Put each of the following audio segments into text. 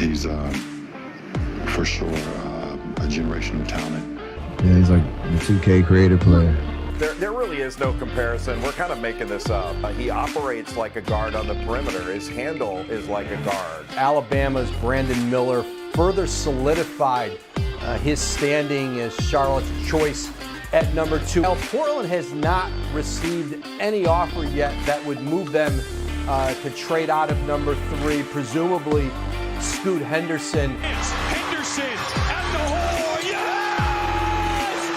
He's for sure a generational talent. Yeah, he's like the 2K creative player. There really is no comparison. We're kind of making this up. He operates like a guard on the perimeter. His handle is like a guard. Alabama's Brandon Miller further solidified his standing as Charlotte's choice at number 2. Now, Portland has not received any offer yet that would move them to trade out of number 3. Presumably, Scoot Henderson. It's Henderson at the hole. Yes!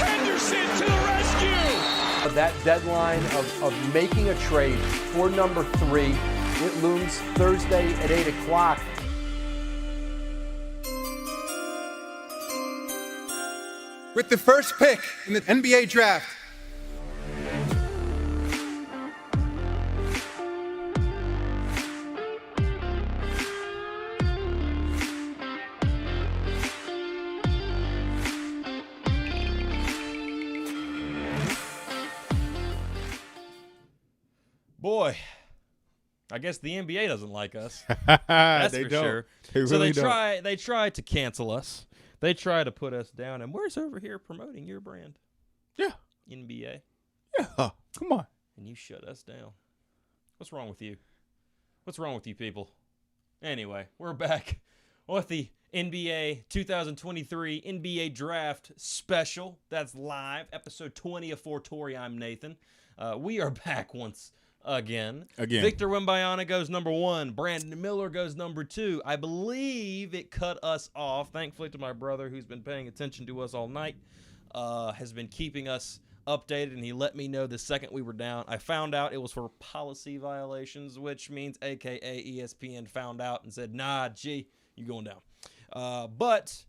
Henderson to the rescue. That deadline of making a trade for number 3, it looms Thursday at 8 o'clock. With the first pick in the NBA draft, Boy, I guess the NBA doesn't like us. That's They for don't. sure. They So really they try to cancel us. They try to put us down, and where's over here promoting your brand? Yeah. NBA. Yeah. Come on. And you shut us down. What's wrong with you? What's wrong with you people? Anyway, we're back with the NBA 2023 NBA Draft Special. That's live, episode 20 of For Torrey. I'm Nathan. We are back once again. Victor Wembanyama goes number 1. Brandon Miller goes number 2. I believe it cut us off. Thankfully to my brother, who's been paying attention to us all night, has been keeping us updated, and he let me know the second we were down. I found out it was for policy violations, which means AKA ESPN found out and said, nah, G, you going down. But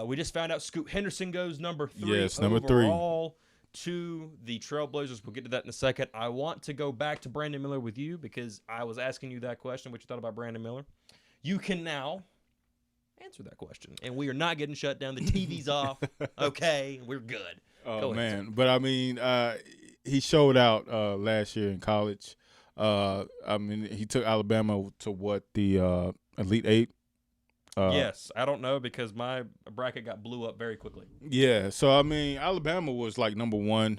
we just found out Scoot Henderson goes number 3 Yes, number 3. overall to the Trailblazers. We'll get to that in a second. I want to go back to Brandon Miller with you because I was asking you that question, what you thought about Brandon Miller. You can now answer that question, and we are not getting shut down. The TV's off. Okay, we're good. Oh, go ahead, man. sir. But, I mean, he showed out last year in college. I mean, he took Alabama to what, the Elite 8? Yes, I don't know because my bracket got blew up very quickly. Yeah, so, I mean, Alabama was like number 1.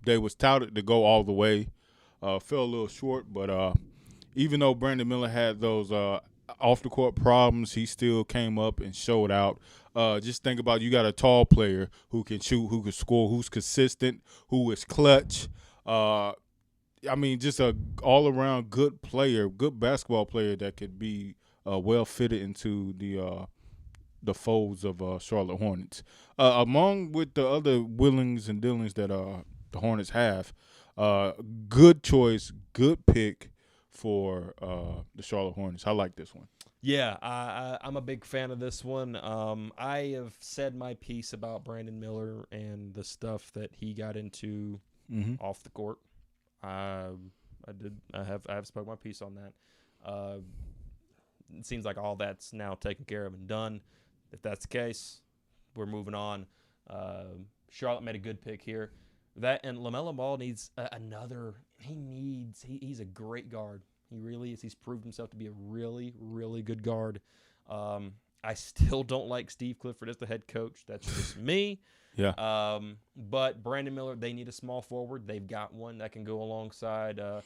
They was touted to go all the way. Fell a little short, but even though Brandon Miller had those off-the-court problems, he still came up and showed out. Just think about you got a tall player who can shoot, who can score, who's consistent, who is clutch. I mean, just a all-around good player, good basketball player that could be well fitted into the folds of Charlotte Hornets. Among with the other willings and dealings that the Hornets have, good choice, good pick for the Charlotte Hornets. I like this one. Yeah, I'm a big fan of this one. I have said my piece about Brandon Miller and the stuff that he got into off the court. I have spoke my piece on that. It seems like all that's now taken care of and done. If that's the case, we're moving on. Charlotte made a good pick here. That and LaMelo Ball needs another. He's a great guard. He really is. He's proved himself to be a really, really good guard. I still don't like Steve Clifford as the head coach. That's just me. Yeah. But Brandon Miller, they need a small forward. They've got one that can go alongside a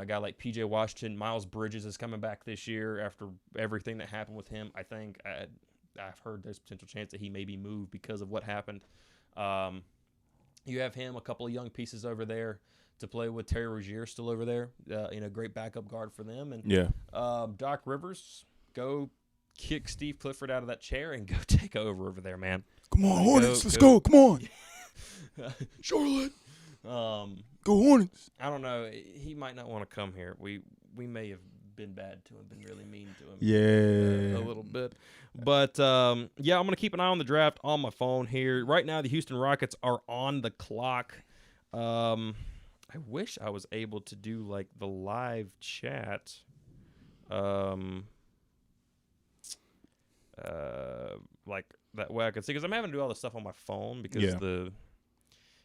guy like P.J. Washington. Miles Bridges is coming back this year after everything that happened with him. I think I've heard there's a potential chance that he may be moved because of what happened. You have him, a couple of young pieces over there to play with. Terry Rozier still over there, great backup guard for them. And Doc Rivers, go kick Steve Clifford out of that chair and go take over there, man. Come on, Hornets. Let's go. Come on. Charlotte. Go Hornets. I don't know. He might not want to come here. We may have been bad to him, been really mean to him. Yeah. A little bit. But, I'm going to keep an eye on the draft on my phone here. Right now, the Houston Rockets are on the clock. I wish I was able to do, like, the live chat. Like, that way I can see. Because I'm having to do all this stuff on my phone because the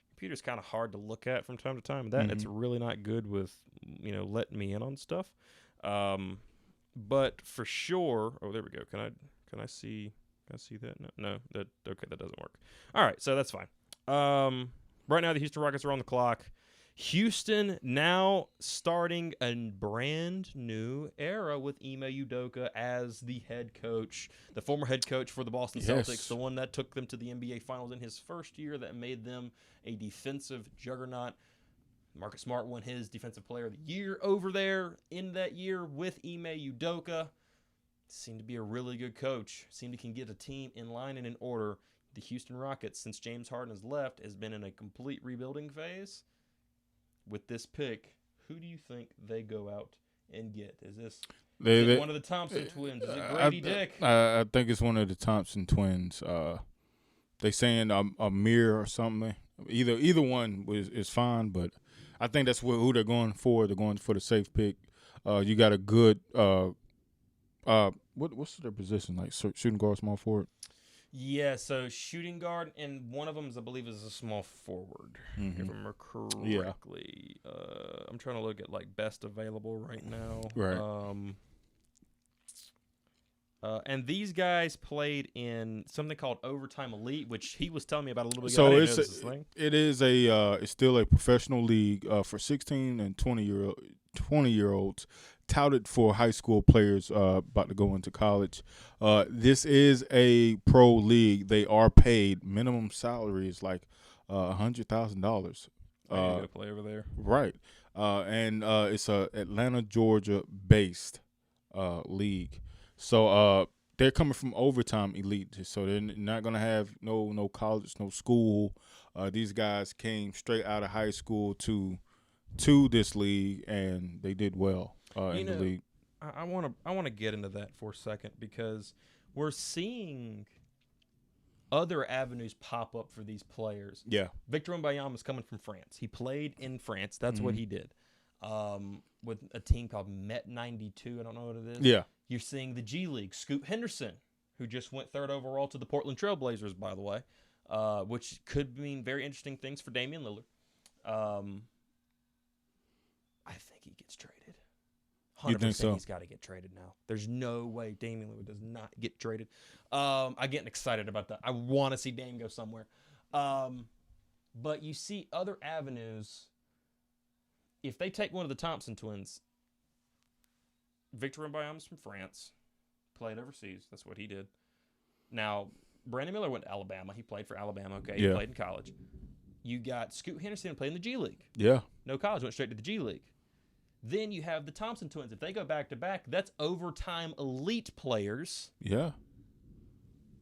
computer's kind of hard to look at from time to time. It's really not good with, letting me in on stuff. But for sure, oh, there we go. Can I see that? No, that okay. That doesn't work. All right, so that's fine. Right now the Houston Rockets are on the clock. Houston now starting a brand new era with Ime Udoka as the head coach, the former head coach for the Boston Celtics, the one that took them to the NBA Finals in his first year, that made them a defensive juggernaut. Marcus Smart won his Defensive Player of the Year over there in that year with Ime Udoka. Seemed to be a really good coach. Seemed to can get a team in line and in order. The Houston Rockets, since James Harden has left, has been in a complete rebuilding phase. With this pick, who do you think they go out and get? Is it one of the Thompson twins? Is it Grady Dick? I think it's one of the Thompson twins. They saying Amir or something. Either one is fine, but I think that's who they're going for. They're going for the safe pick. You got a good what's their position, like shooting guard, small forward? Yeah, so shooting guard, and one of them, I believe, is a small forward, if I remember correctly. Yeah. I'm trying to look at like best available right now. Right. And these guys played in something called Overtime Elite, which he was telling me about a little bit ago. So it's still a professional league for 16 and 20-year-olds, touted for high school players about to go into college. This is a pro league. They are paid. Minimum salary is like $100,000. To play over there, right? And it's a Atlanta, Georgia based league. So they're coming from Overtime Elite, so they're not gonna have no college, no school. These guys came straight out of high school to this league, and they did well in the league. I want to get into that for a second, because we're seeing other avenues pop up for these players. Yeah, Victor Wembanyama is coming from France. He played in France. That's what he did. With a team called Met 92. I don't know what it is. Yeah. You're seeing the G League. Scoot Henderson, who just went 3rd overall to the Portland Trailblazers, by the way, which could mean very interesting things for Damian Lillard. I think he gets traded. 100% you think so? He's got to get traded now. There's no way Damian Lillard does not get traded. I'm getting excited about that. I want to see Dame go somewhere. But you see other avenues. If they take one of the Thompson twins, Victor Wembanyama's from France, played overseas. That's what he did. Now, Brandon Miller went to Alabama. He played for Alabama. Okay, he played in college. You got Scoot Henderson played in the G League. Yeah. No college, went straight to the G League. Then you have the Thompson twins. If they go back-to-back, that's Overtime Elite players. Yeah.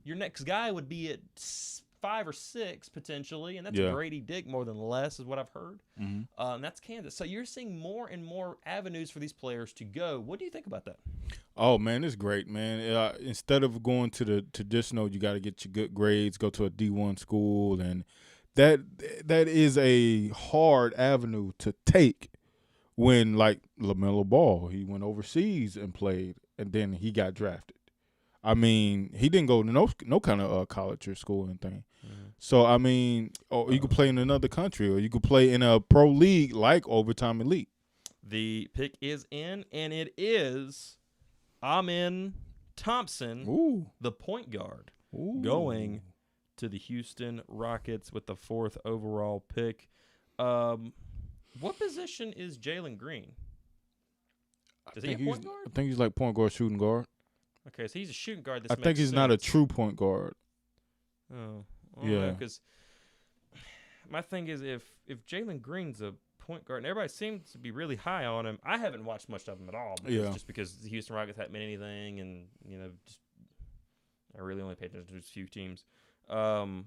Your next guy would be at 5 or 6 potentially, and that's Grady Dick more than less is what I've heard. And that's Kansas. So you're seeing more and more avenues for these players to go. What do you think about that? Oh, man, it's great, man. Instead of going to the traditional, you got to get your good grades, go to a D1 school, and that is a hard avenue to take when, like, LaMelo Ball, he went overseas and played, and then he got drafted. I mean, he didn't go to no kind of college or school or anything. So, I mean, you could play in another country, or you could play in a pro league like Overtime Elite. The pick is in, and it is Amen Thompson, the point guard, going to the Houston Rockets with the 4th overall pick. What position is Jalen Green? Is he a point guard? I think he's like point guard, shooting guard. Okay, so he's a shooting guard. I think he's not a true point guard. Oh, yeah. Because my thing is, if Jalen Green's a point guard, and everybody seems to be really high on him, I haven't watched much of him at all. Just because the Houston Rockets haven't been anything, and just I really only paid attention to a few teams. I'm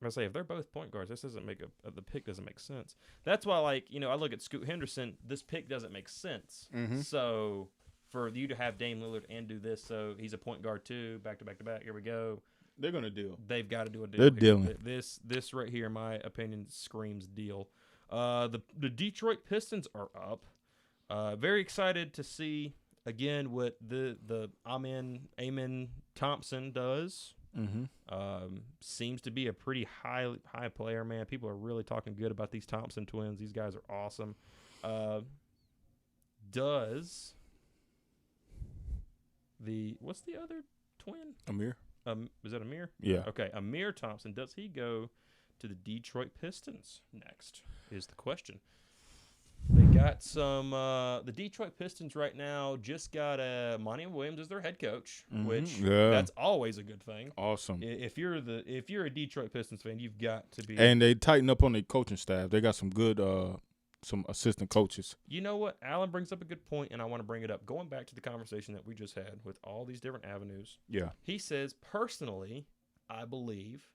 gonna say if they're both point guards, this doesn't make the pick doesn't make sense. That's why, like, I look at Scoot Henderson. This pick doesn't make sense. So for you to have Dame Lillard and do this, so he's a point guard too, back to back to back. Here we go. They're gonna deal. They've got to do a deal. They're dealing. This right here, in my opinion, screams deal. The Detroit Pistons are up. Very excited to see again what the Amen Thompson does. Seems to be a pretty high player, man. People are really talking good about these Thompson twins. These guys are awesome. Does what's the other twin? Amir. Is that Amir? Yeah. Okay, Amir Thompson. Does he go to the Detroit Pistons next? Is the question. They got some. The Detroit Pistons right now just got Monty Williams as their head coach, which that's always a good thing. Awesome. If you're a Detroit Pistons fan, you've got to be. And they tighten up on their coaching staff. They got some good some assistant coaches. You know what? Alan brings up a good point, and I want to bring it up. Going back to the conversation that we just had with all these different avenues. Yeah. He says, personally, I believe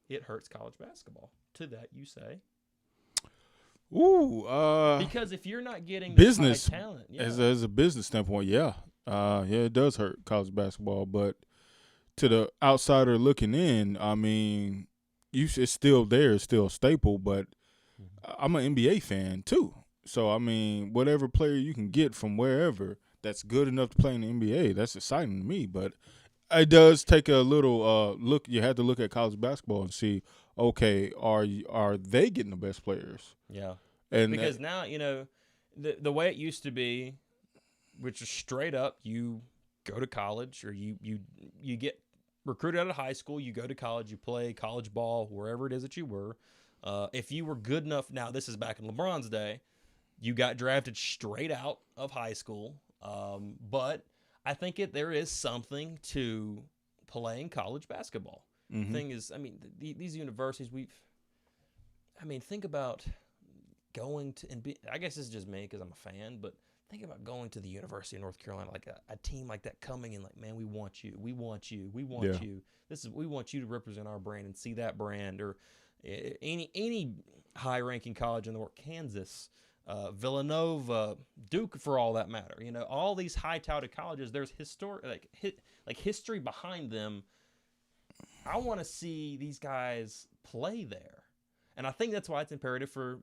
it hurts college basketball. To that, you say? Ooh. Because if you're not getting business high talent, as a business standpoint, yeah, it does hurt college basketball. But to the outsider looking in, I mean, it's still there, it's still a staple. But I'm an NBA fan too, so I mean, whatever player you can get from wherever that's good enough to play in the NBA, that's exciting to me. But it does take a little look. You have to look at college basketball and see, okay, are they getting the best players? Yeah. And because now, you know, the way it used to be, which is straight up, you go to college or you get recruited out of high school, you go to college, you play college ball, wherever it is that you were. If you were good enough, now this is back in LeBron's day, you got drafted straight out of high school. But I think there is something to playing college basketball. The thing is, I mean, these universities, think about going to, I guess this is just me because I'm a fan, but think about going to the University of North Carolina, like a team like that coming in, like, man, we want you, we want you, we want you. We want you to represent our brand and see that brand, or any high-ranking college in the world, Kansas, Villanova, Duke, for all that matter. You know, all these high-touted colleges, there's history behind them. I want to see these guys play there. And I think that's why it's imperative for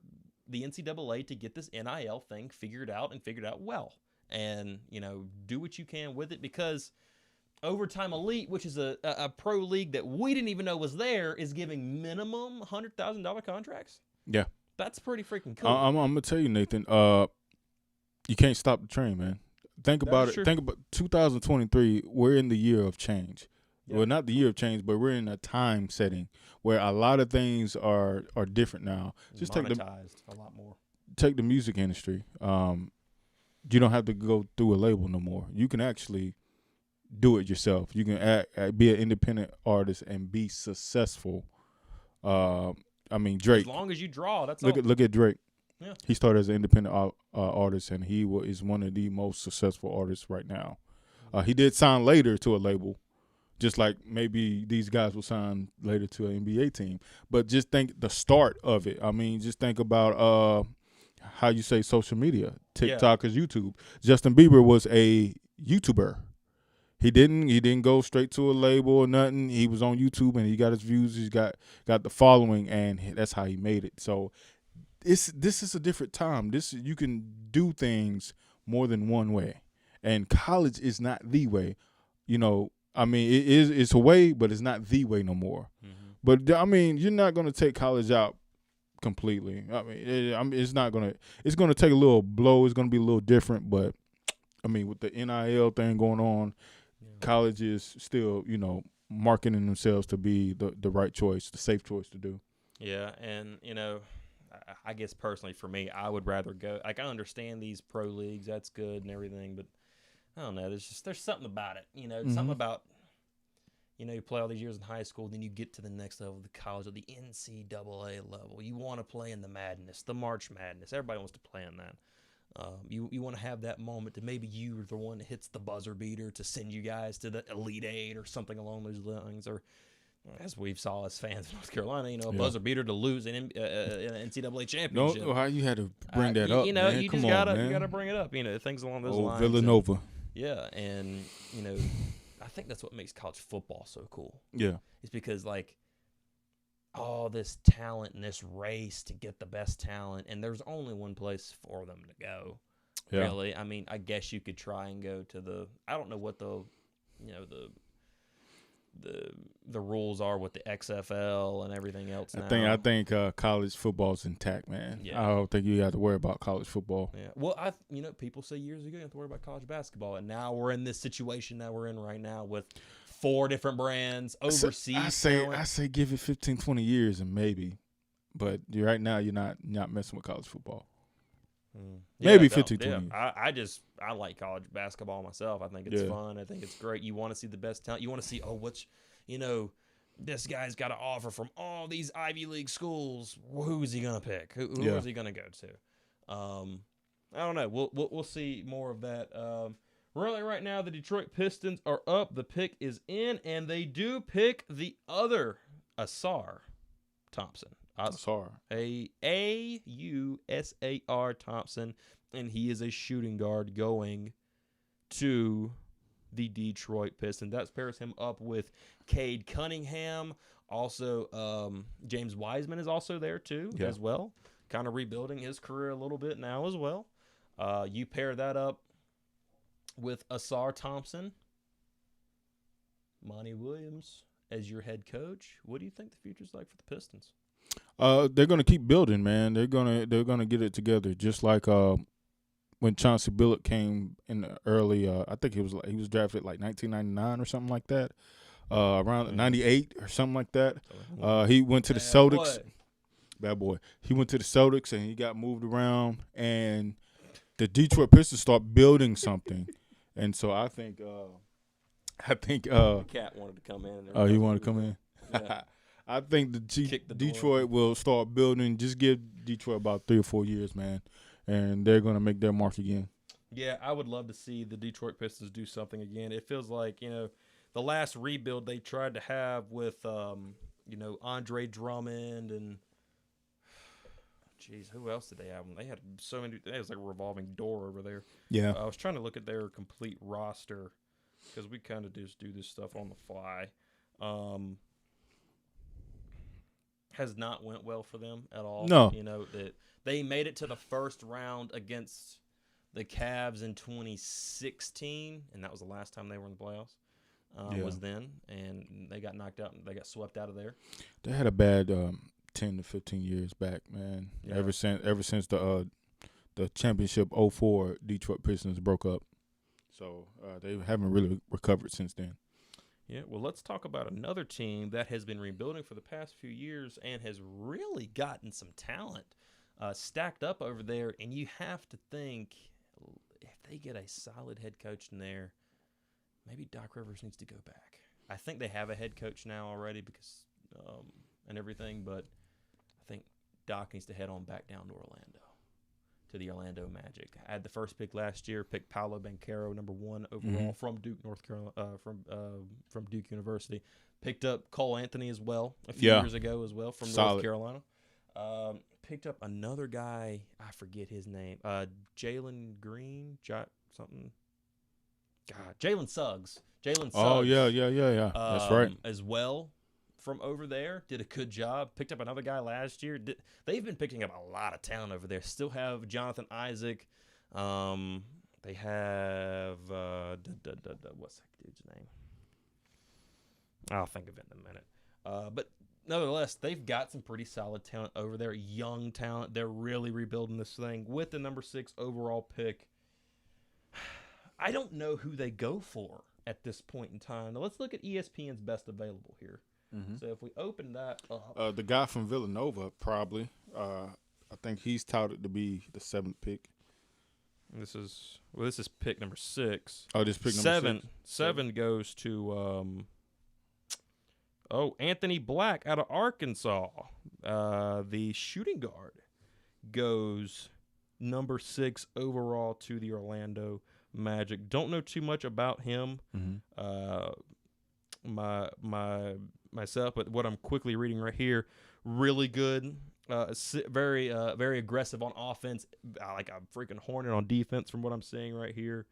the NCAA to get this NIL thing figured out well. And, you know, do what you can with it, because Overtime Elite, which is a pro league that we didn't even know was there, is giving minimum $100,000 contracts. Yeah. That's pretty freaking cool. I'm going to tell you, Nathan, you can't stop the train, man. Think about it. True. Think about 2023. We're in the year of change. Yeah. Well, not the year of change, but we're in a time setting where a lot of things are different now. Just monetized a lot more. Take the music industry. You don't have to go through a label no more. You can actually do it yourself. You can be an independent artist and be successful. I mean, Drake. As long as you draw, that's look at Drake. Yeah. He started as an independent artist, and he is one of the most successful artists right now. He did sign later to a label, just like maybe these guys will sign later to an NBA team. But just think the start of it. I mean, just think about how you say social media, TikTok is YouTube. Justin Bieber was a YouTuber. He didn't go straight to a label or nothing. He was on YouTube and he got his views. He's got the following, and that's how he made it. So this is a different time. You can do things more than one way, and college is not the way. You know, I mean, it's a way, but it's not the way no more. Mm-hmm. But I mean, you're not going to take college out completely. I mean, it's not going to. It's going to take a little blow. It's going to be a little different, but I mean, with the NIL thing going on. College is still, you know, marketing themselves to be the right choice, the safe choice to do. Yeah, and, you know, I guess personally for me, I would rather go. Like, I understand these pro leagues, that's good and everything, but I don't know. There's something about it, you know, something about, you know, you play all these years in high school, then you get to the next level, the college, or the NCAA level. You want to play in the madness, the March Madness. Everybody wants to play in that. You want to have that moment that maybe you're the one that hits the buzzer beater to send you guys to the Elite Eight or something along those lines, or as we've saw as fans of North Carolina, you know, a buzzer beater to lose an NCAA championship. No, how you had to bring that up? You know, man. you Come just on, gotta bring it up. You know, things along those old lines. Villanova. And you know, I think that's what makes college football so cool. Yeah, it's because like all this talent and this race to get the best talent, and there's only one place for them to go. Yeah. Really, I mean, I guess you could try and go to I don't know what the the rules are with the XFL and everything else now. I think college football's intact, man. Yeah. I don't think you have to worry about college football. Yeah. Well, people say years ago you have to worry about college basketball, and now we're in this situation that we're in right now with 4 different brands overseas. I say give it 15, 20 years and maybe, but right now you're not messing with college football. Maybe 15, 20 years. I like college basketball myself. I think it's fun. I think it's great. You want to see the best talent. You want to see, this guy's got an offer from all these Ivy League schools. Who is he gonna pick? Who is he gonna go to? I don't know. We'll see more of that. Really, right now the Detroit Pistons are up. The pick is in, and they do pick the other Asar Thompson. Asar. Ausar Thompson, and he is a shooting guard going to the Detroit Pistons. That pairs him up with Cade Cunningham. Also, James Wiseman is also there too, as well. Kind of rebuilding his career a little bit now as well. You pair that up with Asar Thompson, Monty Williams as your head coach. What do you think the future's like for the Pistons? They're gonna keep building, man. They're gonna get it together, just like when Chauncey Billups came in the early. I think he was drafted like 1999 or something like that, around 98 or something like that. He went to the Celtics. Bad boy. He went to the Celtics and he got moved around, and the Detroit Pistons start building something, and so I think Cat wanted to come in. Oh, he wanted to come in. Yeah. I think Detroit will start building. Just give Detroit about 3 or 4 years, man, and they're going to make their mark again. Yeah, I would love to see the Detroit Pistons do something again. It feels like, the last rebuild they tried to have with, Andre Drummond and, who else did they have? They had so many. It was like a revolving door over there. Yeah. I was trying to look at their complete roster because we kind of just do this stuff on the fly. Has not went well for them at all. No. That they made it to the first round against the Cavs in 2016, and that was the last time they were in the playoffs. Was then, and they got knocked out and they got swept out of there. They had a bad 10 to 15 years back, man. Yeah. Ever since the championship 04 Detroit Pistons broke up, so they haven't really recovered since then. Yeah, well, let's talk about another team that has been rebuilding for the past few years and has really gotten some talent stacked up over there. And you have to think, if they get a solid head coach in there, maybe Doc Rivers needs to go back. I think they have a head coach now already because and everything, but I think Doc needs to head on back down to Orlando, to the Orlando Magic. I had the first pick last year, picked Paolo Banchero, number 1 overall from Duke, North Carolina, from Duke University. Picked up Cole Anthony as well a few years ago as well from North Carolina. Picked up another guy, I forget his name, Jalen Green, something. God, Jalen Suggs. Oh yeah. That's right. As well. From over there, did a good job. Picked up another guy last year. They've been picking up a lot of talent over there. Still have Jonathan Isaac. They have what's that dude's name? I'll think of it in a minute. But nevertheless, they've got some pretty solid talent over there. Young talent. They're really rebuilding this thing with the number 6 overall pick. I don't know who they go for at this point in time. Now, let's look at ESPN's best available here. Mm-hmm. So if we open that up, the guy from Villanova probably. I think he's touted to be the 7th pick. This is pick number 6. Oh, this pick number 6. 7 goes to Anthony Black out of Arkansas. The shooting guard goes number 6 overall to the Orlando Magic. Don't know too much about him. Mm-hmm. Myself, but what I'm quickly reading right here, really good, very aggressive on offense, like a freaking hornet on defense. From what I'm seeing right here,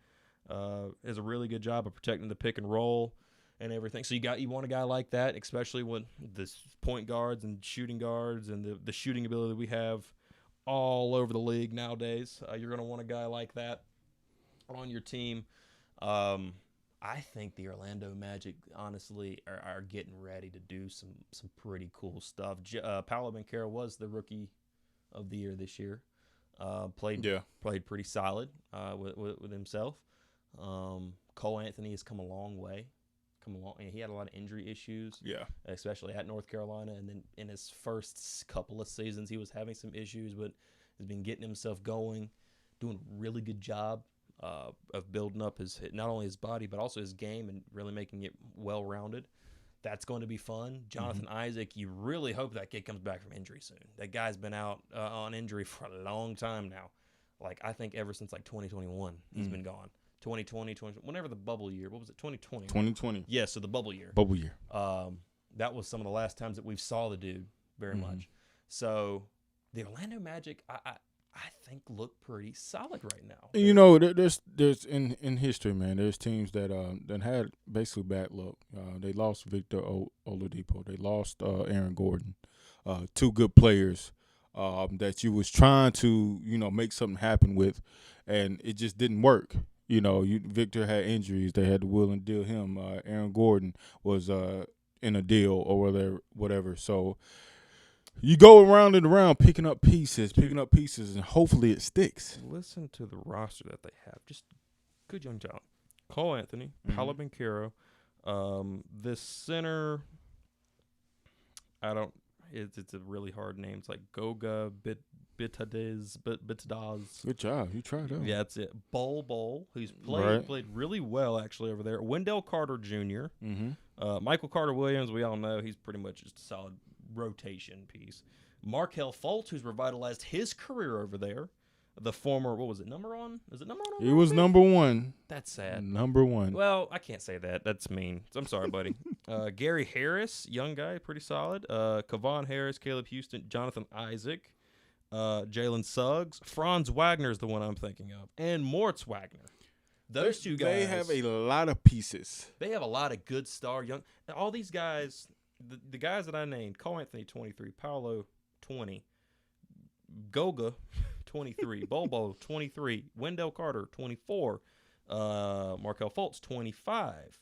is a really good job of protecting the pick and roll and everything. So you want a guy like that, especially when the point guards and shooting guards and the shooting ability we have all over the league nowadays. You're going to want a guy like that on your team. I I think the Orlando Magic, honestly, are getting ready to do some pretty cool stuff. Paolo Banchero was the rookie of the year this year. Played pretty solid with himself. Cole Anthony has come a long way. And he had a lot of injury issues. Yeah, especially at North Carolina, and then in his first couple of seasons, he was having some issues, but has been getting himself going, doing a really good job of building up not only his body but also his game and really making it well-rounded. That's going to be fun. Jonathan Isaac, you really hope that kid comes back from injury soon. That guy's been out on injury for a long time now. Like, I think ever since, 2021, he's been gone. 2020, whenever the bubble year. What was it, 2020? 2020. Yeah, so the bubble year. Bubble year. That was some of the last times that we've saw the dude very much. So the Orlando Magic, I think look pretty solid right now. You know, there's in history, man. There's teams that had basically bad luck. They lost Victor Oladipo. They lost Aaron Gordon, two good players that you was trying to make something happen with, and it just didn't work. Victor had injuries. They had to will and deal him. Aaron Gordon was in a deal or whatever. So you go around and around picking up pieces, and hopefully it sticks. Listen to the roster that they have. Just good young talent. Cole Anthony, Paolo Banchero, this center. It's a really hard name. It's like Goga Bitadez. Good job. You tried that. Yeah, that's it. Bol, who's played really well actually over there. Wendell Carter Jr. Michael Carter Williams, we all know he's pretty much just a solid rotation piece. Markelle Fultz, who's revitalized his career over there. The former, what was it, number one? Is it number one? He was number one. That's sad. Number one. Well, I can't say that. That's mean. I'm sorry, buddy. Gary Harris, young guy, pretty solid. Kevon Harris, Caleb Houston, Jonathan Isaac, Jalen Suggs. Franz Wagner is the one I'm thinking of. And Moritz Wagner. Those two guys. They have a lot of pieces. They have a lot of good star young. All these guys, the guys that I named, Cole Anthony, 23, Paolo, 20, Goga, 23, Bobo, 23, Wendell Carter, 24, Markelle Fultz, 25,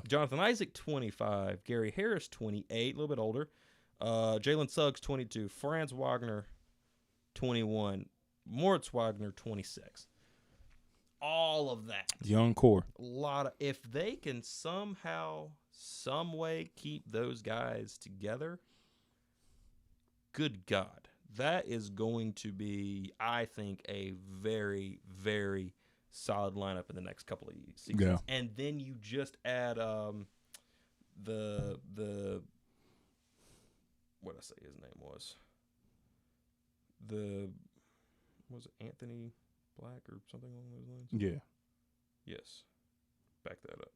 Jonathan Isaac, 25, Gary Harris, 28, a little bit older, Jalen Suggs, 22, Franz Wagner, 21, Moritz Wagner, 26. All of that. Young core. If they can somehow, some way keep those guys together, good God. That is going to be, I think, a very, very solid lineup in the next couple of seasons. Yeah. And then you just add the what did I say his name was? Was it Anthony Black or something along those lines? Yeah. Yes. Back that up.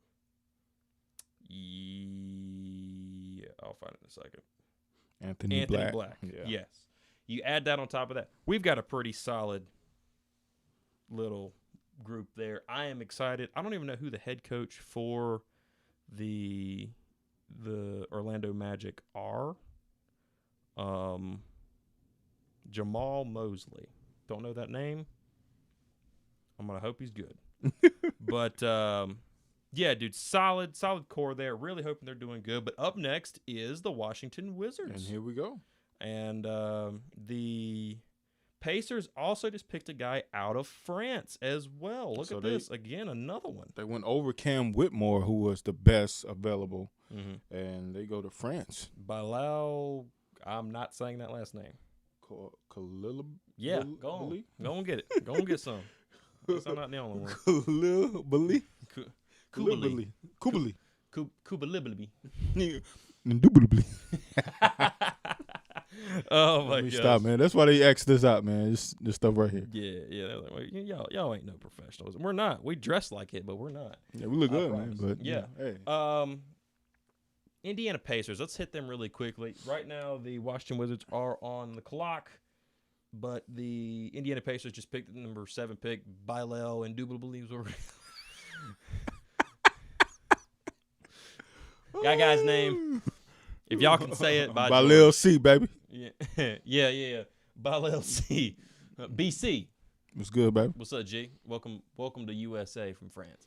Yeah, I'll find it in a second. Anthony Black. Yeah. Yes. You add that on top of that. We've got a pretty solid little group there. I am excited. I don't even know who the head coach for the Orlando Magic are. Jamal Mosley. Don't know that name. I'm going to hope he's good. But, yeah, dude, solid core there. Really hoping they're doing good. But up next is the Washington Wizards. And here we go. And the Pacers also just picked a guy out of France as well. Look at this. Again, another one. They went over Cam Whitmore, who was the best available, and they go to France. Bilal, I'm not saying that last name. Khalil. Yeah, go on. Go and get it. Go and get some. I'm not the only one. Khalil. Kubali. Kubali. Kubalibli. Indubitably. Oh my god! Stop, man. That's why they asked this out, man. This stuff right here. Yeah. They're like, y'all ain't no professionals. We're not. We dress like it, but we're not. Yeah, we look good, man. But yeah. Hey. Indiana Pacers. Let's hit them really quickly. Right now, the Washington Wizards are on the clock, but the Indiana Pacers just picked the number 7 pick. Bilal indubitably was over. That guy's name. If y'all can say it, by Lil C, baby. Yeah. By Lil C. BC. What's good, baby? What's up, G? Welcome to USA from France.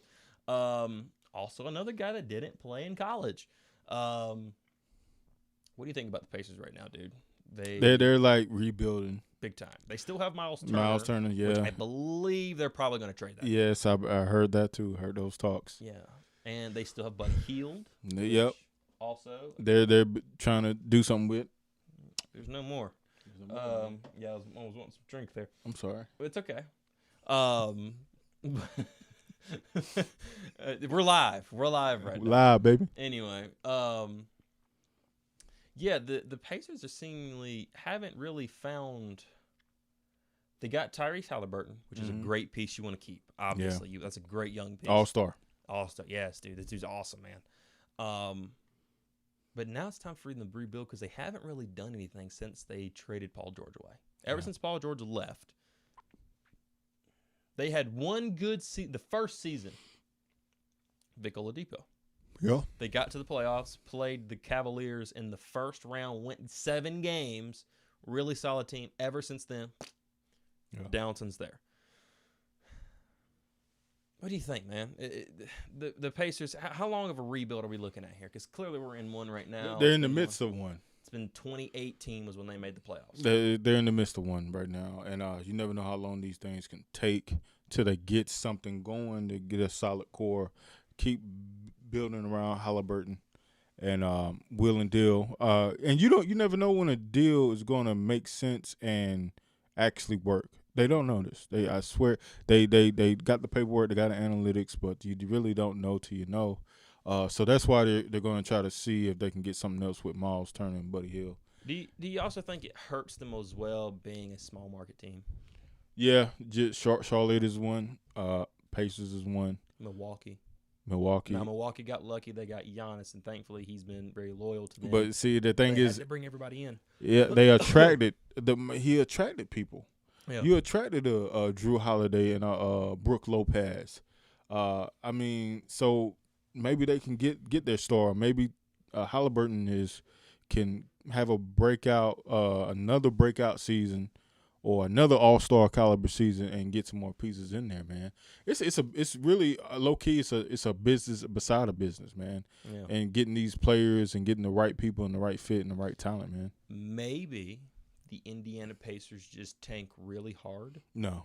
also another guy that didn't play in college. What do you think about the Pacers right now, dude? They're like rebuilding big time. They still have Miles Turner. Miles Turner, yeah. Which I believe they're probably going to trade that. Yes, I heard that too. Heard those talks. Yeah, and they still have Buddy Hield. Yep. Also, They're trying to do something with. There's no more. Yeah, I was wanting some drink there. I'm sorry. It's okay. We're live. We're live right now. Live, baby. Anyway, yeah, the Pacers are seemingly haven't really found. They got Tyrese Halliburton, which is a great piece you want to keep. Obviously, that's a great young piece. All-star. All-star, yes, dude. This dude's awesome, man. But now it's time for them to rebuild because they haven't really done anything since they traded Paul George away. Ever since Paul George left, they had one good the first season. Vic Oladipo. Yeah. They got to the playoffs, played the Cavaliers in the first round, went 7 games. Really solid team. Ever since then, down since there. What do you think, man? The Pacers, how long of a rebuild are we looking at here? Because clearly we're in one right now. They're in the midst of one. It's been 2018 was when they made the playoffs. They're in the midst of one right now. And you never know how long these things can take till they get something going, to get a solid core, keep building around Halliburton and Will and Deal. And you never know when a deal is going to make sense and actually work. They don't know this. I swear, they got the paperwork, they got the analytics, but you really don't know till you know. So that's why they're going to try to see if they can get something else with Miles Turner and Buddy Hield. Do you also think it hurts them as well being a small market team? Yeah, just Charlotte is one. Pacers is one. Milwaukee. Milwaukee. Now Milwaukee got lucky; they got Giannis, and thankfully he's been very loyal to them. But see, the thing is, they bring everybody in. Yeah, they attracted he attracted people. Yeah. You attracted a Drew Holiday and a Brooke Lopez. I mean, so maybe they can get their star. Maybe Halliburton can have a breakout, another breakout season, or another All-Star caliber season, and get some more pieces in there, man. It's really low key. It's a business beside a business, man. Yeah. And getting these players and getting the right people and the right fit and the right talent, man. Maybe the Indiana Pacers just tank really hard. No.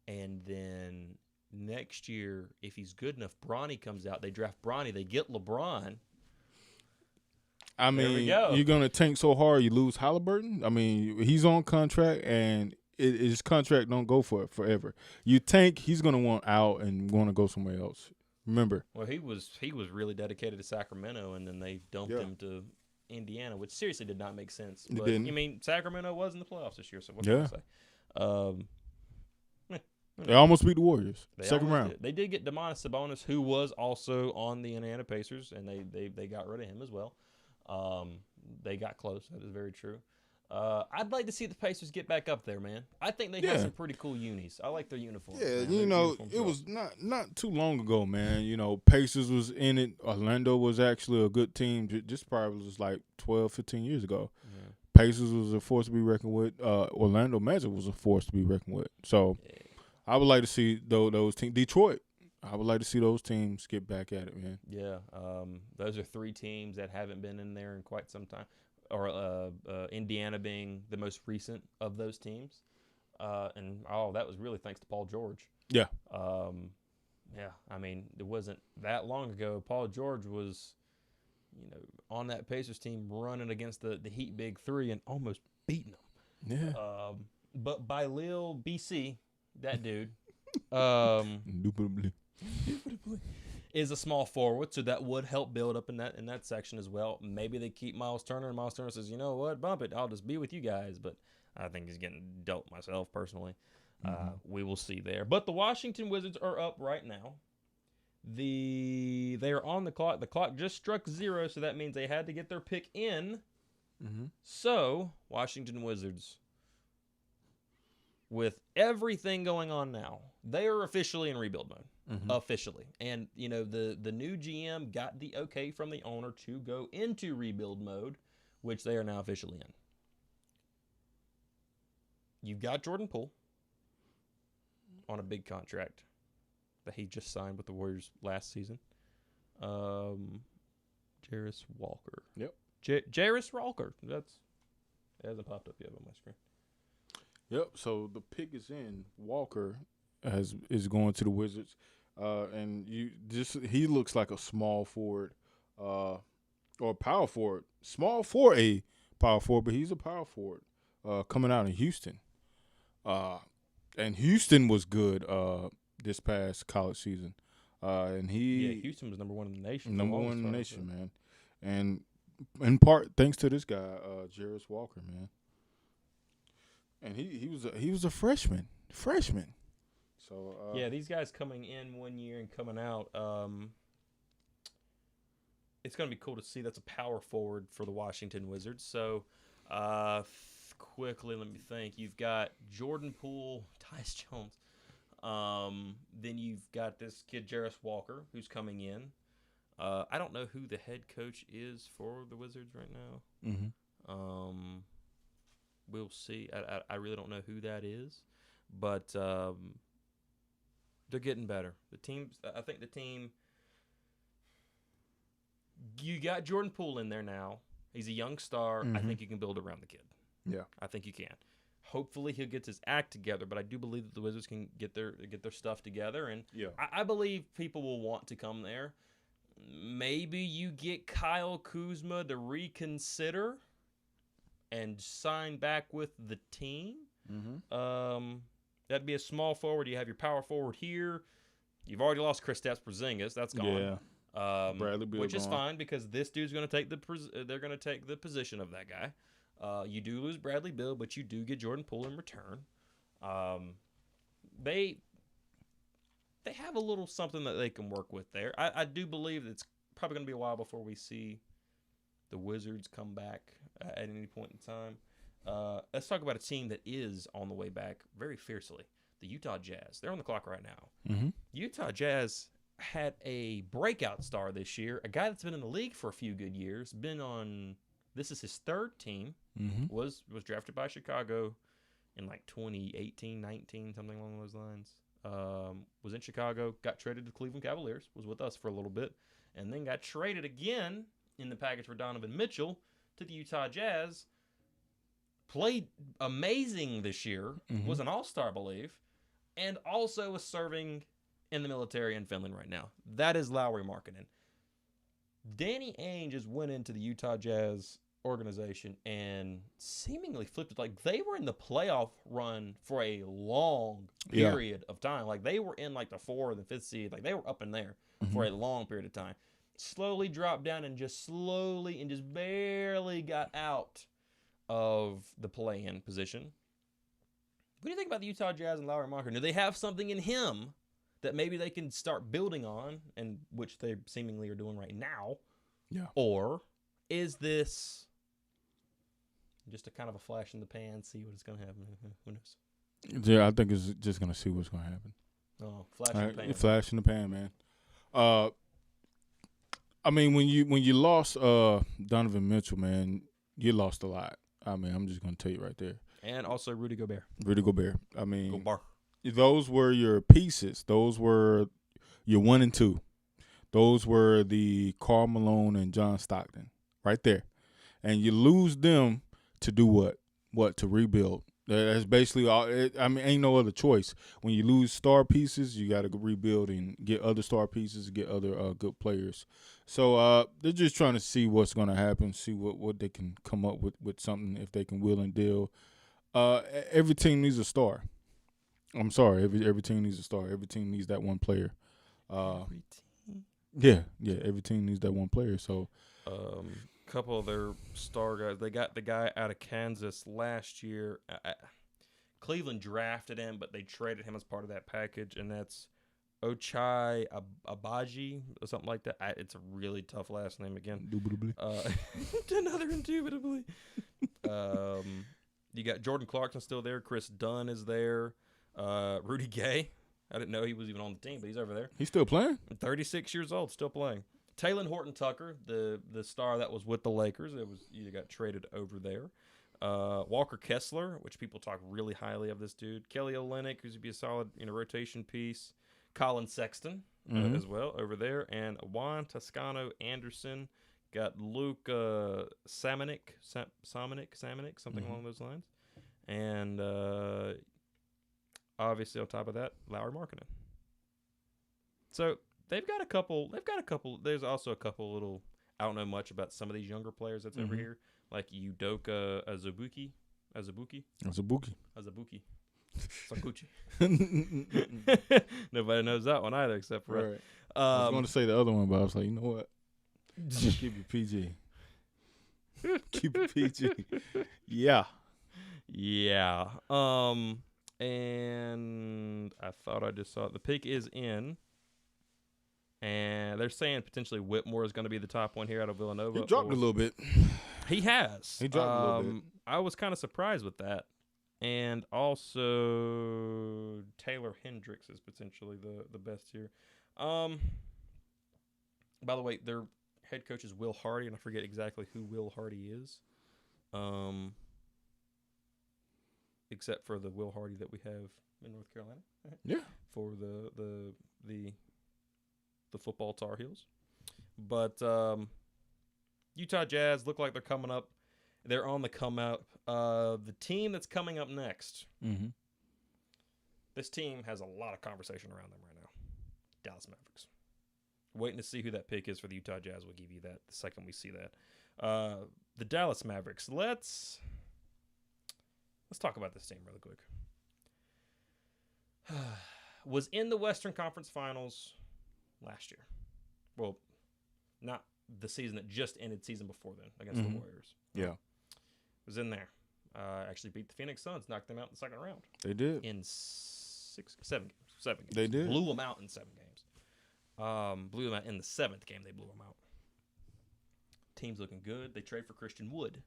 And then next year, if he's good enough, Bronny comes out. They draft Bronny. They get LeBron. I There we mean, go. you're going to tank so hard you lose Halliburton? I mean, he's on contract, and his contract don't go for it forever. You tank, he's going to want out and want to go somewhere else. Remember. Well, he was really dedicated to Sacramento, and then they dumped him to Indiana, which seriously did not make sense. But, didn't. I mean, Sacramento was in the playoffs this year, so what can I say? They almost beat the Warriors. They Second almost round. did. They did get Domantas Sabonis, who was also on the Indiana Pacers, and they got rid of him as well. They got close. That is very true. I'd like to see the Pacers get back up there, man. I think they have some pretty cool unis. I like their uniforms. Yeah, man. you Their know, uniforms it are was not too long ago, man. You know, Pacers was in it. Orlando was actually a good team. Just probably was like 12, 15 years ago. Yeah. Pacers was a force to be reckoned with. Orlando Magic was a force to be reckoned with. So I would like to see those teams. Detroit, I would like to see those teams get back at it, man. Yeah, those are 3 teams that haven't been in there in quite some time. Or Indiana being the most recent of those teams. And that was really thanks to Paul George. Yeah. Yeah, I mean, it wasn't that long ago. Paul George was, on that Pacers team running against the Heat Big Three and almost beating them. Yeah. But by Lil BC, that dude, Indubitably. is a small forward, so that would help build up in that section as well. Maybe they keep Miles Turner, and Miles Turner says, you know what, bump it, I'll just be with you guys. But I think he's getting dealt myself personally. We will see there. But the Washington Wizards are up right now. They are on the clock. The clock just struck 0, so that means they had to get their pick in. So Washington Wizards, with everything going on now, they are officially in rebuild mode. Officially. And, the new GM got the okay from the owner to go into rebuild mode, which they are now officially in. You've got Jordan Poole on a big contract that he just signed with the Warriors last season. Jarris Walker. Yep. Jarris Walker. It hasn't popped up yet on my screen. Yep. So the pick is in. Walker is going to the Wizards, and he looks like a small forward, or power forward. Small for a power forward, but he's a power forward. Coming out in Houston, and Houston was good this past college season, and Houston was number 1 in the nation. Number 1 in the nation, man, and in part thanks to this guy, Jarris Walker, man. And he was a freshman. So these guys coming in 1 year and coming out. It's going to be cool to see. That's a power forward for the Washington Wizards. So, quickly, let me think. You've got Jordan Poole, Tyus Jones. Then you've got this kid, Jarris Walker, who's coming in. I don't know who the head coach is for the Wizards right now. Mm-hmm. We'll see. I really don't know who that is. But they're getting better. I think the team... You got Jordan Poole in there now. He's a young star. Mm-hmm. I think you can build around the kid. Yeah. I think you can. Hopefully he'll get his act together, but I do believe that the Wizards can get their stuff together, and I believe people will want to come there. Maybe you get Kyle Kuzma to reconsider and sign back with the team. Mm-hmm. That'd be a small forward. You have your power forward here. You've already lost Kristaps Porzingis. That's gone. Yeah. Bradley Beal which is gone. fine because this dude's going to take the position of that guy. You do lose Bradley Beal, but you do get Jordan Poole in return. They have a little something that they can work with there. I do believe it's probably going to be a while before we see the Wizards come back at any point in time. Let's talk about a team that is on the way back very fiercely. The Utah Jazz. They're on the clock right now. Mm-hmm. Utah Jazz had a breakout star this year, a guy that's been in the league for a few good years, this is his third team, Mm-hmm. was drafted by Chicago in like 2018, 19, something along those lines. Was in Chicago, got traded to Cleveland Cavaliers, was with us for a little bit, and then got traded again in the package for Donovan Mitchell to the Utah Jazz. Played amazing this year, Mm-hmm. was an all-star, I believe, and also was serving in the military in Finland right now. That is Lauri Markkanen. Danny Ainge just went into the Utah Jazz organization and seemingly flipped it. Like, they were in the playoff run for a long period of time. Like, they were in like the 4th or the 5th seed. Like, they were up in there for a long period of time. Slowly dropped down and just barely got out of the play-in position. What do you think about the Utah Jazz and Lauri Markkanen? Do they have something in him that maybe they can start building on, and which they seemingly are doing right now? Yeah. Or is this just a kind of a flash in the pan, see what's going to happen? Who knows? Yeah, I think it's just going to see what's going to happen. Oh, flash in the pan. Flash in the pan, man. I mean, when you lost Donovan Mitchell, man, you lost a lot. I mean, I'm just going to tell you right there. And also Rudy Gobert. I mean, Gobert. Those were your pieces. Those were your 1 and 2. Those were the Karl Malone and John Stockton right there. And you lose them to do what? To rebuild. That's basically all. Ain't no other choice. When you lose star pieces, you got to rebuild and get other star pieces, get other good players. So they're just trying to see what's going to happen, see what they can come up with something, if they can wheel and deal. Every team needs a star. I'm sorry, every team needs a star. Every team needs that one player. Every team? Yeah, every team needs that one player. So, couple of their star guys. They got the guy out of Kansas last year. Cleveland drafted him, but they traded him as part of that package, and that's Ochai Abaji or something like that. It's a really tough last name again. Indubitably. Another indubitably. You got Jordan Clarkson still there. Chris Dunn is there. Rudy Gay. I didn't know he was even on the team, but he's over there. He's still playing? 36 years old, still playing. Taylor Horton Tucker, the star that was with the Lakers, you got traded over there. Walker Kessler, which people talk really highly of this dude. Kelly Olynyk, who's going to be a solid rotation piece. Colin Sexton, as well over there. And Juan Toscano Anderson got Luke Samanic, something along those lines. And obviously on top of that, Lauri Markkanen. So they've got a couple. There's also a couple little. I don't know much about some of these younger players that's over here, like Udoka Azubuike. Sakuchi. Nobody knows that one either except for Right. I was going to say the other one, but I was like, you know what? I'm gonna keep it PG. Keep it PG. Yeah. Yeah. And I thought I just saw it. The pick is in. And they're saying potentially Whitmore is going to be the top one here out of Villanova. He dropped a little bit. He has. He dropped a little bit. I was kind of surprised with that. And also Taylor Hendricks is potentially the best here. By the way, their head coach is Will Hardy, and I forget exactly who Will Hardy is. Except for the Will Hardy that we have in North Carolina. Yeah. For the football Tar Heels. But Utah Jazz look like they're coming up. They're on the come up. The team that's coming up next, this team has a lot of conversation around them right now. Dallas Mavericks. Waiting to see who that pick is for the Utah Jazz. We'll give you that the second we see that. The Dallas Mavericks. Let's talk about this team really quick. Was in the Western Conference Finals last year. Well, not the season that just ended, season before then against the Warriors. Yeah. Was in there. Actually beat the Phoenix Suns, knocked them out in the second round. They did. In seven games. They did. Blew them out in 7 games. Blew them out in the 7th game. They blew them out. Team's looking good. They trade for Christian Wood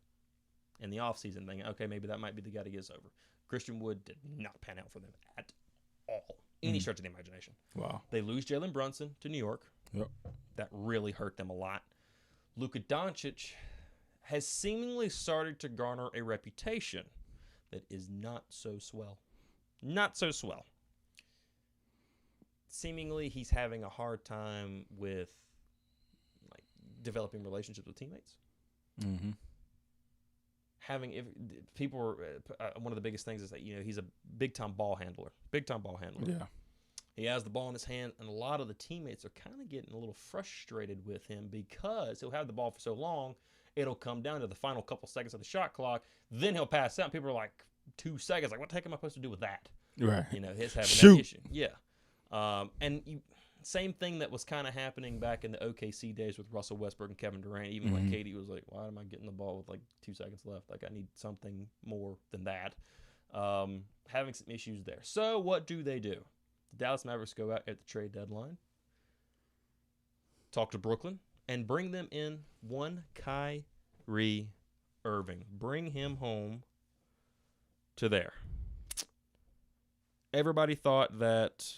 in the offseason, thinking, okay, maybe that might be the guy to get us over. Christian Wood did not pan out for them at all. Any stretch of the imagination. Wow. They lose Jalen Brunson to New York. Yep. That really hurt them a lot. Luka Doncic has seemingly started to garner a reputation that is not so swell. Not so swell. Seemingly, he's having a hard time with developing relationships with teammates. Mm-hmm. One of the biggest things is that he's a big time ball handler. Yeah. He has the ball in his hand, and a lot of the teammates are kind of getting a little frustrated with him because he'll have the ball for so long, it'll come down to the final couple seconds of the shot clock. Then he'll pass out, and people are like, 2 seconds. Like, what the heck am I supposed to do with that? Right. He's having Shoot. that issue. Yeah. Same thing that was kind of happening back in the OKC days with Russell Westbrook and Kevin Durant. Even like Katie was like, why am I getting the ball with 2 seconds left? Like, I need something more than that. Having some issues there. So what do? The Dallas Mavericks go out at the trade deadline, talk to Brooklyn, and bring them in one Kyrie Irving. Bring him home to there. Everybody thought that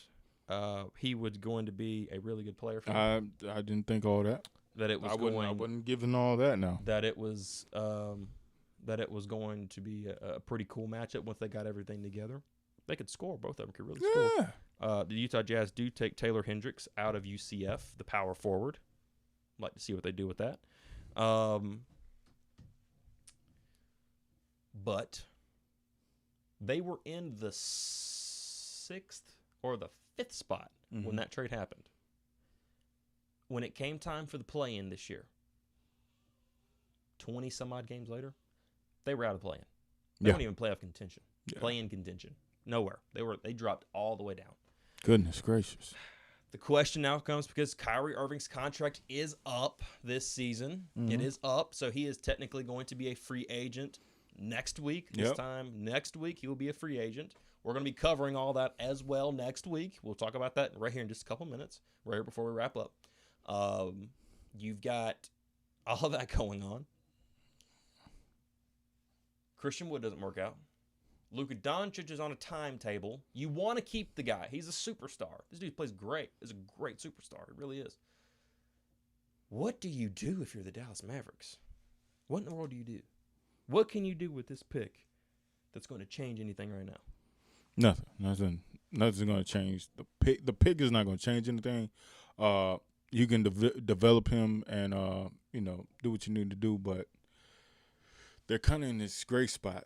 he was going to be a really good player for him. I didn't think all that. That it was I wasn't giving all that now. That it was going to be a pretty cool matchup once they got everything together. They could score. Both of them could really score. The Utah Jazz do take Taylor Hendricks out of UCF, the power forward. Like to see what they do with that. But they were in the 6th or the 5th spot when that trade happened. When it came time for the play-in this year, 20-some-odd games later, they were out of play-in. They weren't even playoff contention. Yeah. Play-in contention. Nowhere. They dropped all the way down. Goodness gracious. The question now comes because Kyrie Irving's contract is up this season. It is up, so he is technically going to be a free agent next week. This time next week, he will be a free agent. We're going to be covering all that as well next week. We'll talk about that right here in just a couple minutes, right here before we wrap up. You've got all of that going on. Christian Wood doesn't work out. Luka Doncic is on a timetable. You want to keep the guy. He's a superstar. This dude plays great. He's a great superstar. It really is. What do you do if you're the Dallas Mavericks? What in the world do you do? What can you do with this pick that's going to change anything right now? Nothing. nothing's going to change. The pick is not going to change anything. You can develop him and do what you need to do, but they're kind of in this gray spot.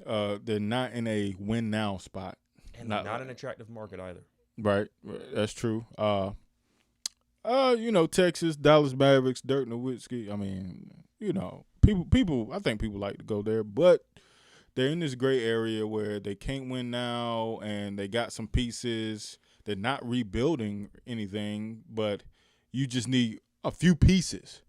They're not in a win now spot, and not an attractive market either. Right, that's true. Texas, Dallas Mavericks, Dirk Nowitzki. I mean, people. I think people like to go there, but they're in this gray area where they can't win now, and they got some pieces. They're not rebuilding anything, but you just need a few pieces.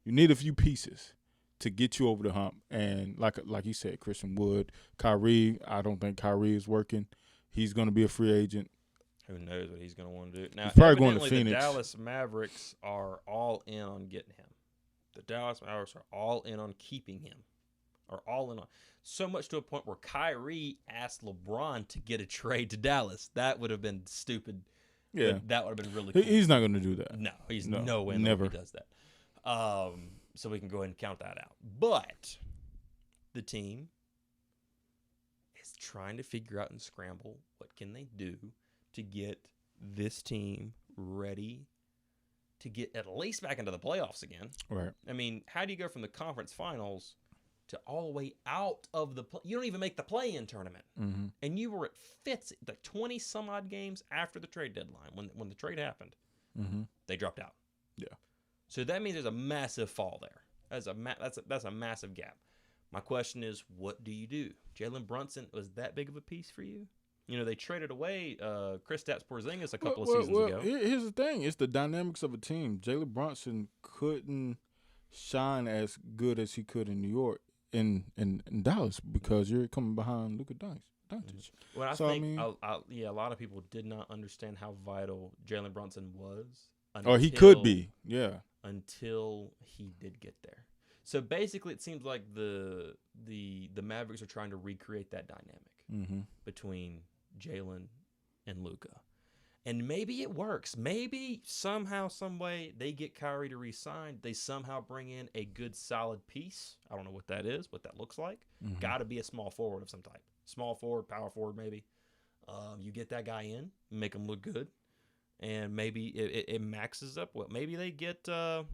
You need a few pieces to get you over the hump. And like you said, Christian Wood, Kyrie. I don't think Kyrie is working. He's going to be a free agent. Who knows what he's going to want to do? Now, he's probably going to Phoenix. The Dallas Mavericks are all in on getting him. The Dallas Mavericks are all in on keeping him. Are all in on. So much to a point where Kyrie asked LeBron to get a trade to Dallas. That would have been stupid. Yeah. That would have been really cool. He's not going to do that. No, he's no way never he does that. So we can go ahead and count that out. But the team is trying to figure out and scramble what can they do to get this team ready to get at least back into the playoffs again. Right. I mean, how do you go from the conference finals to all the way out of the you don't even make the play-in tournament. Mm-hmm. And you were at fifth, like 20 some odd games after the trade deadline when the trade happened. Mm-hmm. They dropped out. Yeah. So that means there's a massive fall there. That's a massive gap. My question is, what do you do? Jalen Brunson was that big of a piece for you? They traded away Kristaps Porzingis a couple of seasons ago. Here's the thing: it's the dynamics of a team. Jalen Brunson couldn't shine as good as he could in New York, in Dallas, because you're coming behind Luka Doncic. Well, I think a lot of people did not understand how vital Jalen Brunson was. Or he could be, yeah. Until he did get there. So basically, it seems like the Mavericks are trying to recreate that dynamic between Jalen and Luka. And maybe it works. Maybe somehow, some way, they get Kyrie to re-sign. They somehow bring in a good, solid piece. I don't know what that is, what that looks like. Got to be a small forward of some type. Small forward, power forward, maybe. You get that guy in, make him look good. And maybe it maxes up. Well, maybe they get Kyle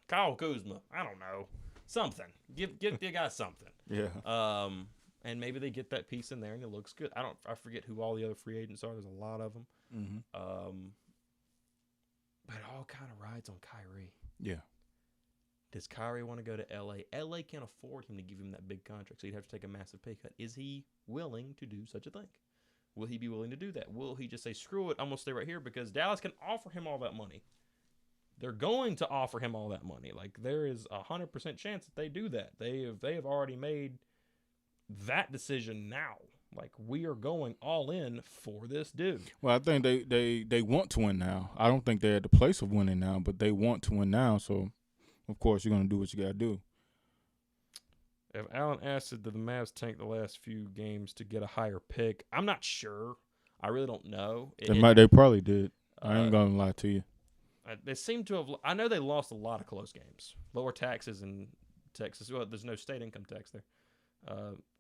Kuzma. I don't know. Something. Give the guy something. Yeah. And maybe they get that piece in there and it looks good. I forget who all the other free agents are. There's a lot of them. But it all kind of rides on Kyrie. Yeah. Does Kyrie want to go to LA? LA can't afford him to give him that big contract, so he'd have to take a massive pay cut. Is he willing to do such a thing? Will he be willing to do that? Will he just say, screw it, I'm going to stay right here? Because Dallas can offer him all that money. They're going to offer him all that money. Like, there is 100% chance that they do that. They have already made that decision now. Like, we are going all in for this dude. Well, I think they want to win now. I don't think they're at the place of winning now, but they want to win now. So, of course, you're going to do what you got to do. If Alan asked, did the Mavs tank the last few games to get a higher pick? I'm not sure. I really don't know. They probably did. I ain't going to lie to you. They seem to have – I know they lost a lot of close games. Lower taxes in Texas. Well, there's no state income tax there.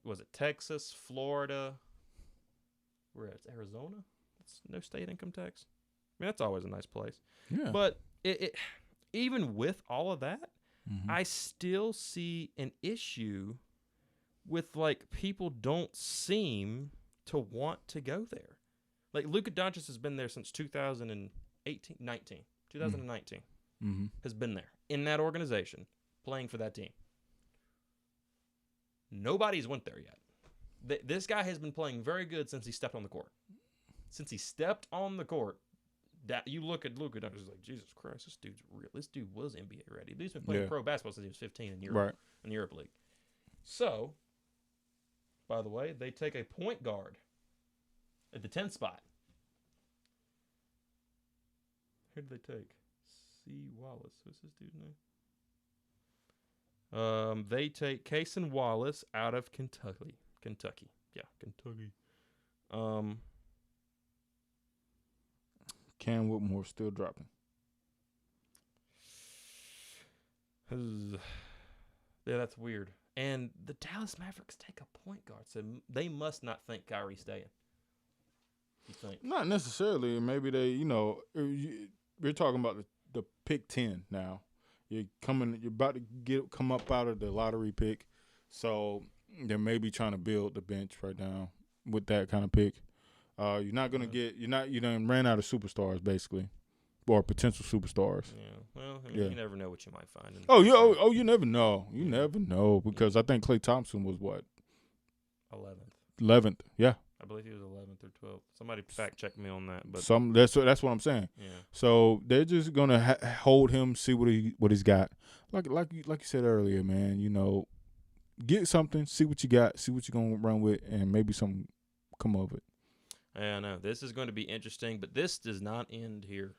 Was it Texas, Florida? Where it's Arizona? It's no state income tax. I mean, that's always a nice place. Yeah. But it even with all of that, I still see an issue with, like, people don't seem to want to go there. Like, Luka Doncic has been there since 2019 has been there in that organization playing for that team. Nobody's went there yet. This guy has been playing very good since he stepped on the court. Since he stepped on the court, you look at Luka Doncic, like, Jesus Christ, this dude's real. This dude was NBA ready. He's been playing pro basketball since he was 15 in Europe, in the Europe League. So, by the way, they take a point guard at the 10th spot. Who did they take? C. Wallace. What's this dude's name? They take Cason Wallace out of Kentucky. Yeah, Kentucky. Cam Whitmore still dropping. Yeah, that's weird. And the Dallas Mavericks take a point guard, so they must not think Kyrie's staying. You think? Not necessarily. Maybe they, we're talking about the pick 10 now. You're about to come up out of the lottery pick, so they're maybe trying to build the bench right now with that kind of pick. You're not gonna you done ran out of superstars basically, or potential superstars. Yeah. Well, I mean, you never know what you might find. You never know. You never know because I think Klay Thompson was what 11th. Yeah. I believe he was 11th or 12th. Somebody fact check me on that. But that's what I'm saying. Yeah. So they're just gonna hold him, see what he's got. Like you said earlier, man. Get something, see what you got, see what you're gonna run with, and maybe something come of it. I know this is going to be interesting, but this does not end here.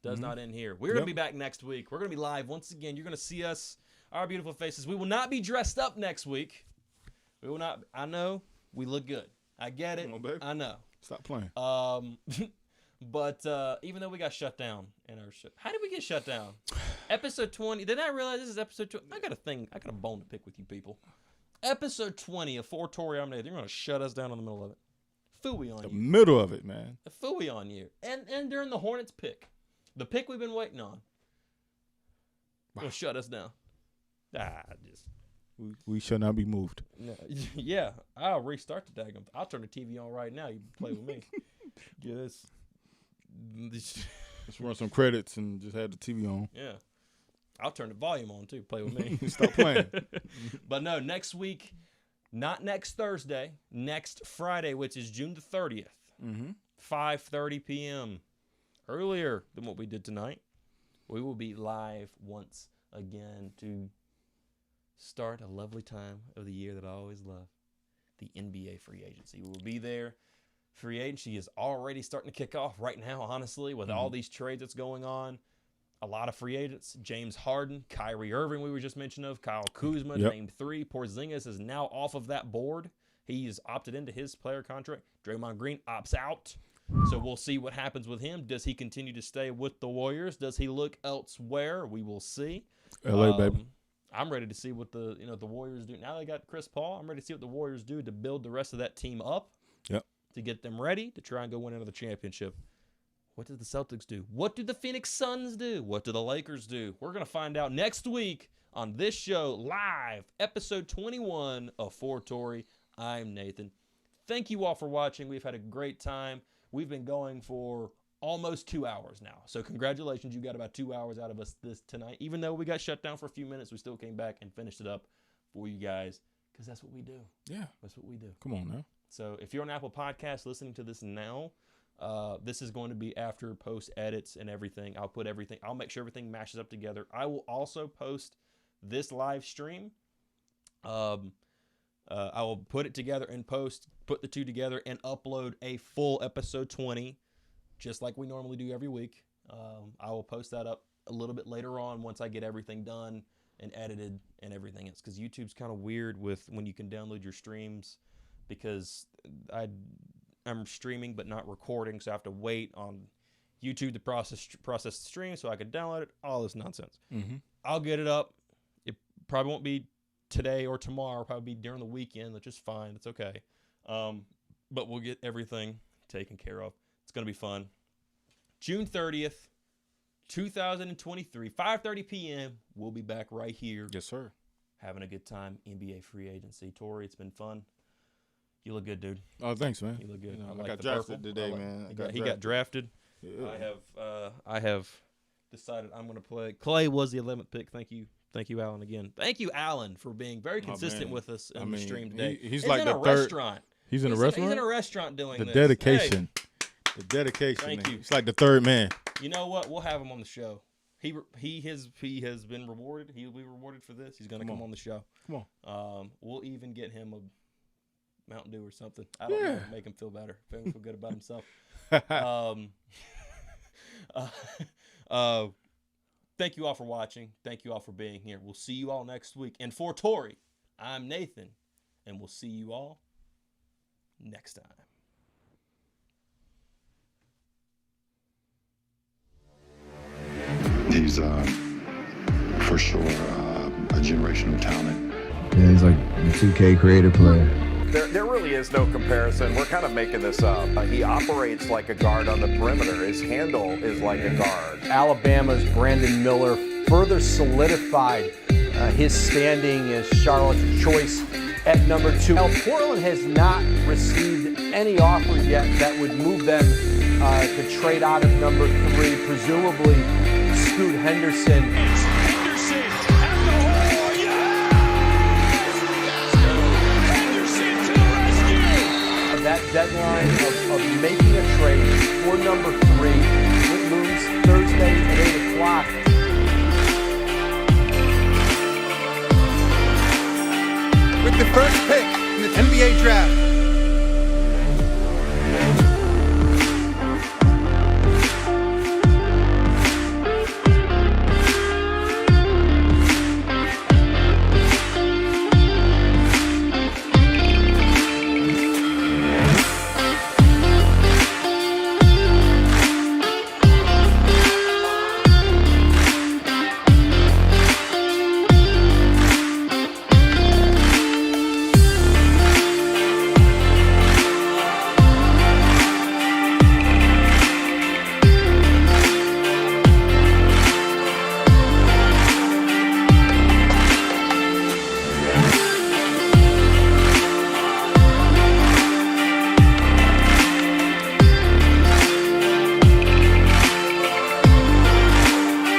Not end here. We're going to be back next week. We're going to be live once again. You're going to see us, our beautiful faces. We will not be dressed up next week. We will not. I know we look good. I get it. Come on, baby. I know. Stop playing. But even though we got shut down in our show, how did we get shut down? Episode 20. Did I realize this is episode 20? I got a bone to pick with you people. Episode 20 of For Torrey, I'm Nathan. You're going to shut us down in the middle of it. Phooey on you. The middle of it, man. Phooey on you. And during the Hornets pick. The pick we've been waiting on. Will shut us down. We shall not be moved. No, yeah, I'll restart the daggum. I'll turn the TV on right now. You play with me. Yes. Let's run some credits and just have the TV on. Yeah. I'll turn the volume on too. Play with me. Stop playing. But no, next week, not next Thursday, next Friday, which is June the 30th, 5:30 p.m. Earlier than what we did tonight. We will be live once again to start a lovely time of the year that I always love, the NBA free agency. We will be there. Free agency is already starting to kick off right now, honestly, with all these trades that's going on. A lot of free agents. James Harden, Kyrie Irving we were just mentioned of, Kyle Kuzma, named 3. Porzingis is now off of that board. He's opted into his player contract. Draymond Green opts out. So we'll see what happens with him. Does he continue to stay with the Warriors? Does he look elsewhere? We will see. LA, baby. I'm ready to see what the Warriors do. Now they got Chris Paul. I'm ready to see what the Warriors do to build the rest of that team up. Yep. To get them ready to try and go win another championship. What did the Celtics do? What do the Phoenix Suns do? What do the Lakers do? We're going to find out next week on this show, live, episode 21 of For Torrey. I'm Nathan. Thank you all for watching. We've had a great time. We've been going for almost 2 hours now. So congratulations, you got about 2 hours out of us tonight. Even though we got shut down for a few minutes, we still came back and finished it up for you guys because that's what we do. Yeah. That's what we do. Come on now. So if you're on Apple Podcasts listening to this now, this is going to be after post edits and everything. I'll make sure everything matches up together. I will also post this live stream. I will put it together and put the two together and upload a full episode 20, just like we normally do every week. I will post that up a little bit later on once I get everything done and edited and everything else. Because YouTube's kind of weird with when you can download your streams, because I'm streaming but not recording, so I have to wait on YouTube to process the stream so I can download it. All this nonsense. I'll get it up. It probably won't be today or tomorrow. It'll probably be during the weekend, which is fine. It's okay. But we'll get everything taken care of. It's going to be fun. June 30th, 2023, 5:30 p.m. We'll be back right here. Yes, sir. Having a good time. NBA free agency. Torrey, it's been fun. You look good, dude. Oh, thanks, man. You look good. I got drafted today, man. He got drafted. Yeah. I have decided I'm going to play. Clay was the 11th pick. Thank you, Alan, again. Thank you, Alan, for being very consistent with us in the stream today. He's like in the a third restaurant. He's in a restaurant. He's in a restaurant doing the this. Dedication. Hey. The dedication. Thank you. It's like the third man. You know what? We'll have him on the show. He has been rewarded. He'll be rewarded for this. He's going to come on the show. Come on. We'll even get him a Mountain Dew or something. I don't know. Make him feel better. Make him feel good about himself. Thank you all for watching. Thank you all for being here. We'll see you all next week. And for Torrey, I'm Nathan, and we'll see you all next time. He's for sure a generational talent. Yeah, he's like the 2K creative player. There really is no comparison. We're kind of making this up. He operates like a guard on the perimeter. His handle is like a guard. Alabama's Brandon Miller further solidified his standing as Charlotte's choice at number 2. Now, Portland has not received any offer yet that would move them to trade out of number 3, presumably Scoot Henderson. It's Henderson at the hole. Yes! Henderson to the rescue. That deadline of making a trade for number 3, it moves Thursday at 8 o'clock.